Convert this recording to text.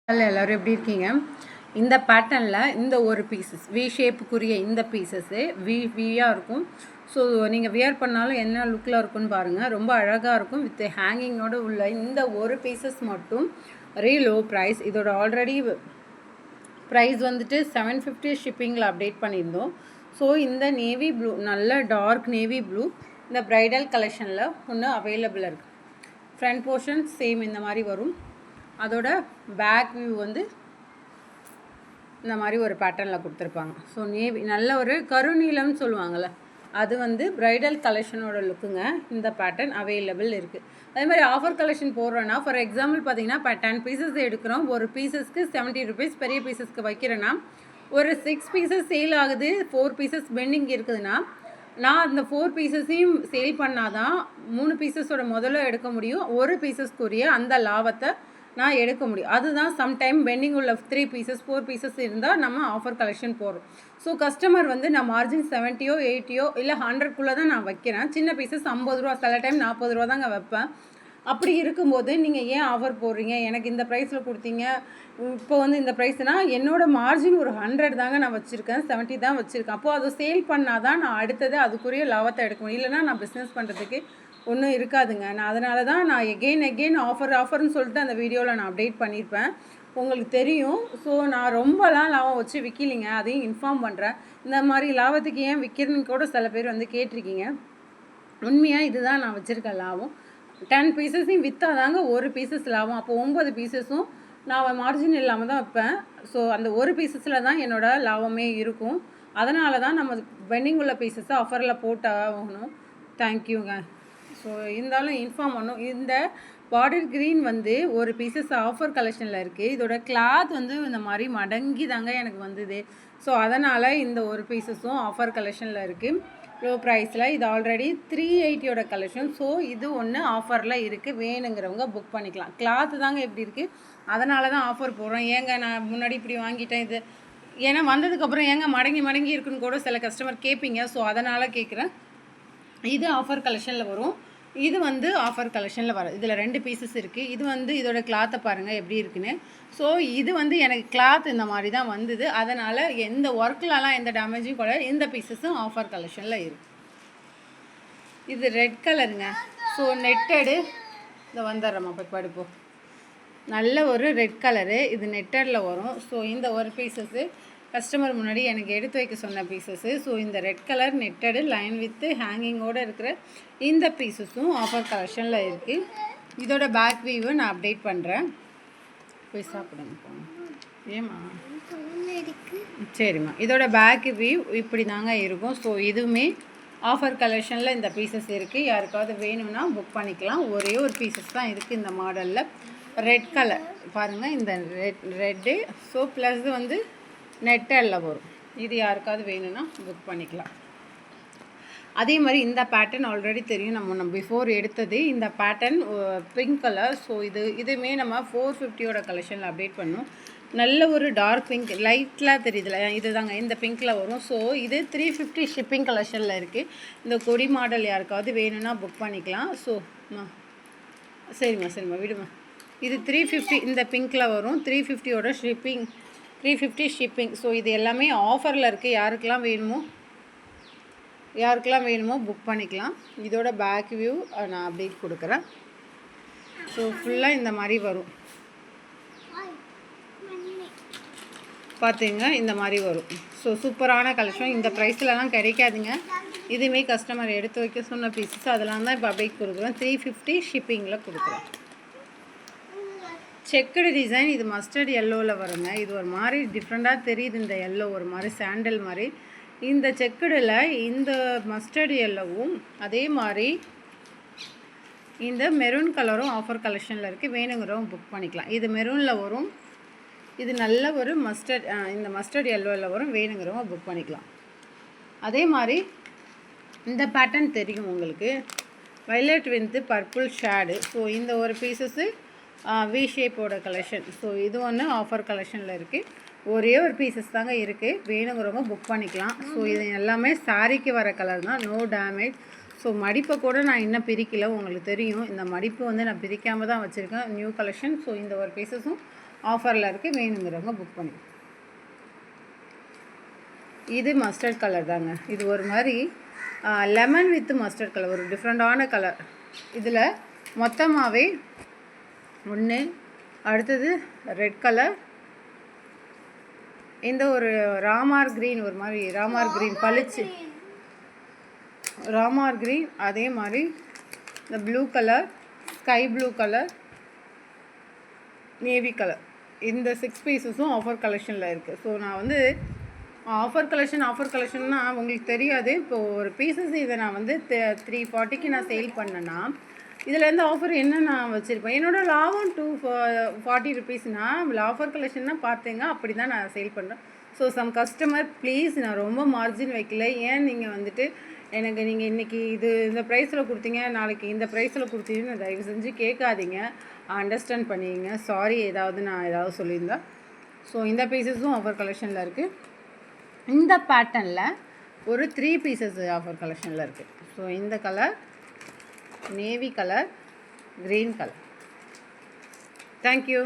Hello எல்லோரும் எப்படி இருக்கீங்க? இந்த பேட்டர்னில் இந்த ஒரு பீசஸ் வி ஷேப்புக்குரிய இந்த பீசஸ்ஸு வியாக இருக்கும். ஸோ நீங்கள் வியர் பண்ணாலும் என்ன லுக்கில் இருக்குன்னு பாருங்கள். ரொம்ப அழகாக இருக்கும். வித் ஹேங்கிங்கோடு உள்ள இந்த ஒரு பீசஸ் மட்டும் வெரி லோ ப்ரைஸ். இதோட ஆல்ரெடி ப்ரைஸ் வந்துட்டு 750 ஷிப்பிங்கில் அப்டேட் பண்ணியிருந்தோம். ஸோ இந்த நேவி ப்ளூ, நல்ல டார்க் நேவி ப்ளூ, இந்த ப்ரைடல் கலெக்ஷனில் ஒன்று அவைலபிளாக இருக்குது. ஃப்ரண்ட் போர்ஷன் சேம் இந்த மாதிரி வரும். அதோட பேக் வியூ வந்து இந்த மாதிரி ஒரு பேட்டர்னில் கொடுத்துருப்பாங்க. ஸோ நேவி நல்ல ஒரு கருநீலம்னு சொல்லுவாங்கள்ல, அது வந்து ப்ரைடல் கலெக்ஷனோட லுக்குங்க. இந்த பேட்டர்ன் அவைலபிள் இருக்குது. அதே மாதிரி ஆஃபர் கலெக்ஷன் போடுறோன்னா, ஃபார் எக்ஸாம்பிள் பார்த்தீங்கன்னா இப்போ 10 பீசஸ் எடுக்கிறோம். ஒரு பீசஸ்க்கு 70 ருபீஸ். பெரிய பீசஸ்க்கு வைக்கிறேன்னா ஒரு 6 பீசஸ் சேல் ஆகுது, 4 பீசஸ் பெண்டிங் இருக்குதுன்னா, நான் அந்த 4 பீசஸையும் சேல் பண்ணால் தான் 3 பீசஸோட முதல்ல எடுக்க முடியும். ஒரு பீசஸ்க்குரிய அந்த லாபத்தை நான் எடுக்க முடியும். அதுதான் சம்டைம் பெண்டிங் உள்ள 3 பீசஸ் 4 பீசஸ் இருந்தால் நம்ம ஆஃபர் கலெக்ஷன் போடுறோம். ஸோ கஸ்டமர் வந்து நான் மார்ஜின் 70யோ 80யோ இல்லை 100க்குள்ளே தான் நான் வைக்கிறேன். சின்ன பீசஸ் 50 ரூபா, சில டைம் 40 ரூபா தாங்க வைப்பேன். அப்படி இருக்கும்போது நீங்கள் ஏன் ஆஃபர் போடுறீங்க, எனக்கு இந்த ப்ரைஸில் கொடுத்தீங்க, இப்போ வந்து இந்த ப்ரைஸ்னால் என்னோடய மார்ஜின் ஒரு 100 தாங்க நான் வச்சுருக்கேன், 70 தான் வச்சுருக்கேன். அப்போது அதை சேல் பண்ணால் தான் நான் அடுத்தது அதுக்குரிய லாபத்தை எடுக்க முடியும். இல்லைனா நான் பிஸ்னஸ் பண்ணுறதுக்கு ஒன்றும் இருக்காதுங்க. நான் அதனால தான் நான் எகெயின் ஆஃபர்னு சொல்லிட்டு அந்த வீடியோவில் நான் அப்டேட் பண்ணியிருப்பேன், உங்களுக்கு தெரியும். ஸோ நான் ரொம்பலாம் லாபம் வச்சு விற்கலிங்க, அதையும் இன்ஃபார்ம் பண்ணுறேன். இந்த மாதிரி லாபத்துக்கு ஏன் விற்கிறதுன்னு கூட சில பேர் வந்து கேட்டிருக்கீங்க. உண்மையாக இதுதான் நான் வச்சுருக்க லாபம். 10 பீசஸையும் விற்றா தாங்க ஒரு பீசஸ் லாபம். அப்போ 9 பீசஸும் நான் மார்ஜின் இல்லாமல் தான் வைப்பேன். ஸோ அந்த ஒரு பீசஸில் தான் என்னோடய லாபமே இருக்கும். அதனால தான் நம்ம பெண்டிங் உள்ள பீசஸை ஆஃபரில் போட்டாகணும். தேங்க்யூங்க. ஸோ இருந்தாலும் இன்ஃபார்ம் பண்ணும். இந்த பார்டர் க்ரீன் வந்து ஒரு பீசஸ் ஆஃபர் கலெக்ஷனில் இருக்குது. இதோட கிளாத் வந்து இந்த மாதிரி மடங்கி தாங்க எனக்கு வந்தது. ஸோ அதனால் இந்த ஒரு பீசஸும் ஆஃபர் கலெக்ஷனில் இருக்குது, லோ ப்ரைஸில். இது ஆல்ரெடி 380யோட கலெக்ஷன். ஸோ இது ஒன்று ஆஃபரில் இருக்குது, வேணுங்கிறவங்க புக் பண்ணிக்கலாம். கிளாத்து தாங்க எப்படி இருக்குது, அதனால தான் ஆஃபர் போடுறோம். ஏங்க நான் முன்னாடி இப்படி வாங்கிட்டேன், இது ஏன்னா வந்ததுக்கப்புறம் ஏங்க மடங்கி இருக்குன்னு கூட சில கஸ்டமர் கேட்பீங்க. ஸோ அதனால் கேட்குறேன். இது ஆஃபர் கலெக்ஷனில் வரும், இது வந்து ஆஃபர் கலெக்ஷனில் வரும். இதில் 2 பீசஸ் இருக்குது. இது வந்து இதோட கிளாத்தை பாருங்கள் எப்படி இருக்குன்னு. ஸோ இது வந்து எனக்கு கிளாத் இந்த மாதிரி தான் வந்தது. அதனால் எந்த ஒர்க்லலாம் எந்த டேமேஜும் கூட இந்த பீசஸும் ஆஃபர் கலெக்ஷனில் இருக்குது. இது ரெட் கலருங்க. ஸோ நெட்டடு இதை வந்துடுறோம்மா போய் படுப்போம். நல்ல ஒரு ரெட் கலரு, இது நெட்டடில் வரும். ஸோ இந்த ஒரு பீசஸ்ஸு கஸ்டமர் முன்னாடி எனக்கு எடுத்து வைக்க சொன்ன பீசஸ்ஸு. ஸோ இந்த red colour netted line with ஹேங்கிங்கோடு இருக்கிற இந்த பீசஸும் ஆஃபர் கலெக்ஷனில் இருக்குது. இதோட பேக் வியூவை நான் அப்டேட் பண்ணுறேன். போய் சாப்பிடுங்க போங்க. ஏம்மா? சரிம்மா. இதோட பேக் வியூ இப்படி தாங்க இருக்கும். ஸோ இதுவுமே ஆஃபர் கலெக்ஷனில் இந்த பீசஸ் இருக்குது. யாருக்காவது வேணும்னா புக் பண்ணிக்கலாம். ஒரே ஒரு பீசஸ் தான் இருக்குது இந்த மாடலில். ரெட் கலர் பாருங்கள், இந்த ரெட்டு. ஸோ ப்ளஸ் வந்து நெட்டலில் வரும். இது யாருக்காவது வேணும்னா புக் பண்ணிக்கலாம். அதே மாதிரி இந்த பேட்டர்ன் ஆல்ரெடி தெரியும், நம்ம பிஃபோர் எடுத்தது. இந்த பேட்டர்ன் பிங்க் கலர். ஸோ இதுவுமே நம்ம 450யோட கலெக்ஷனில் அப்டேட் பண்ணோம். நல்ல ஒரு டார்க் பிங்க், லைட்லாம் தெரியுதுல, இது தாங்க இந்த பிங்க்கில் வரும். ஸோ இது 350 ஷிப்பிங் கலெக்ஷனில் இருக்குது. இந்த கொடி மாடல் யாருக்காவது வேணும்னா புக் பண்ணிக்கலாம். ஸோ சரிம்மா விடுமா. இது 350 இந்த பிங்க்கில் வரும். 350யோட ஷிப்பிங், 350 ஷிப்பிங். ஸோ இது எல்லாமே ஆஃபரில் இருக்குது. யாருக்கெல்லாம் வேணுமோ புக் பண்ணிக்கலாம். இதோட பேக் வியூ நான் அப்டேட் கொடுக்குறேன். ஸோ ஃபுல்லாக இந்த மாதிரி வரும், பார்த்தீங்க இந்த மாதிரி வரும். ஸோ சூப்பரான கலெக்ஷன். இந்த ப்ரைஸ்லலாம் கிடைக்காதுங்க. இதுவுமே கஸ்டமர் எடுத்து வைக்க சொன்ன பீசஸ், அதெல்லாம் தான் இப்போ அப்டேட் கொடுக்குறோம். 350 ஷிப்பிங்கில் கொடுக்குறோம். Checked design. இது மஸ்டர்ட் எல்லோவில் வருங்க. இது ஒரு மாதிரி டிஃப்ரெண்ட்டாக தெரியுது. இந்த எல்லோ ஒரு மாதிரி சாண்டல் மாதிரி. இந்த செக்குடில் இந்த மஸ்டர்ட் எல்லோவும் அதே மாதிரி இந்த மெரூன் கலரும் ஆஃபர் கலெக்ஷனில் இருக்குது. வேணுங்கிறவங்க புக் பண்ணிக்கலாம். இது மெரூனில் வரும். இது நல்ல ஒரு மஸ்டர்ட், இந்த மஸ்டர்ட் எல்லோவில் வரும். வேணுங்கிறவங்க புக் பண்ணிக்கலாம். அதே மாதிரி இந்த பேட்டர்ன் தெரியும் உங்களுக்கு, violet with purple shade. So இந்த ஒரு பீசஸ்ஸு வி ஷேப்போட கலெக்ஷன். ஸோ இது ஒன்று ஆஃபர் கலெக்ஷனில் இருக்குது. ஒரே ஒரு பீசஸ் தாங்க இருக்குது, வேணுங்கிறவங்க புக் பண்ணிக்கலாம். ஸோ இது எல்லாமே சாரிக்கு வர கலர் தான், நோ டேமேஜ். ஸோ மடிப்பை கூட நான் இன்னும் பிரிக்கலை, உங்களுக்கு தெரியும். இந்த மடிப்பு வந்து நான் பிரிக்காமல் தான் வச்சுருக்கேன், நியூ கலெக்ஷன். ஸோ இந்த ஒரு பீசஸும் ஆஃபரில் இருக்குது, வேணுங்கிறவங்க புக் பண்ணி. இது மஸ்டர்ட் கலர் தாங்க. இது ஒரு மாதிரி லெமன் வித் மஸ்டர்ட் கலர், ஒரு டிஃப்ரெண்ட்டான கலர். இதில் மொத்தமாகவே ஒன்று, அடுத்தது ரெட் கலர், இந்த ஒரு ராமார் க்ரீன், ஒரு மாதிரி ராமார் க்ரீன் பளிச்சு ராமார் க்ரீன், அதே மாதிரி இந்த blue colour, sky blue colour, navy colour. இந்த 6 பீஸஸும் ஆஃபர் கலெக்ஷனில் இருக்குது. ஸோ நான் வந்து ஆஃபர் கலெக்ஷன்னா உங்களுக்கு தெரியாது. இப்போது ஒரு பீசஸ் இதை நான் வந்து 340க்கு நான் சேல் பண்ணேன்னா இதில் ஆஃபர் என்ன நான் வச்சுருப்பேன். என்னோடய லாபம் 240 ருபீஸ்னால் ஆஃபர் கலெக்ஷன்னா பார்த்தீங்க, அப்படி தான் நான் சேல் பண்ணுறேன். ஸோ சம் கஸ்டமர் ப்ளீஸ், நான் ரொம்ப மார்ஜின் வைக்கல. ஏன் நீங்கள் வந்துட்டு எனக்கு நீங்கள் இன்றைக்கி இந்த ப்ரைஸில் கொடுத்தீங்க, நாளைக்கு இந்த ப்ரைஸில் கொடுத்தீங்கன்னு தயவு செஞ்சு கேட்காதீங்க, அண்டர்ஸ்டாண்ட் பண்ணிங்க. சாரி நான் ஏதாவது சொல்லியிருந்தேன். ஸோ இந்த பீசஸும் ஆஃபர் கலெக்ஷனில் இருக்குது. இந்த பேட்டர்னில் ஒரு 3 பீசஸ் ஆஃபர் கலெக்ஷனில் இருக்குது. ஸோ இந்த colour, navy colour, green colour. Thank you.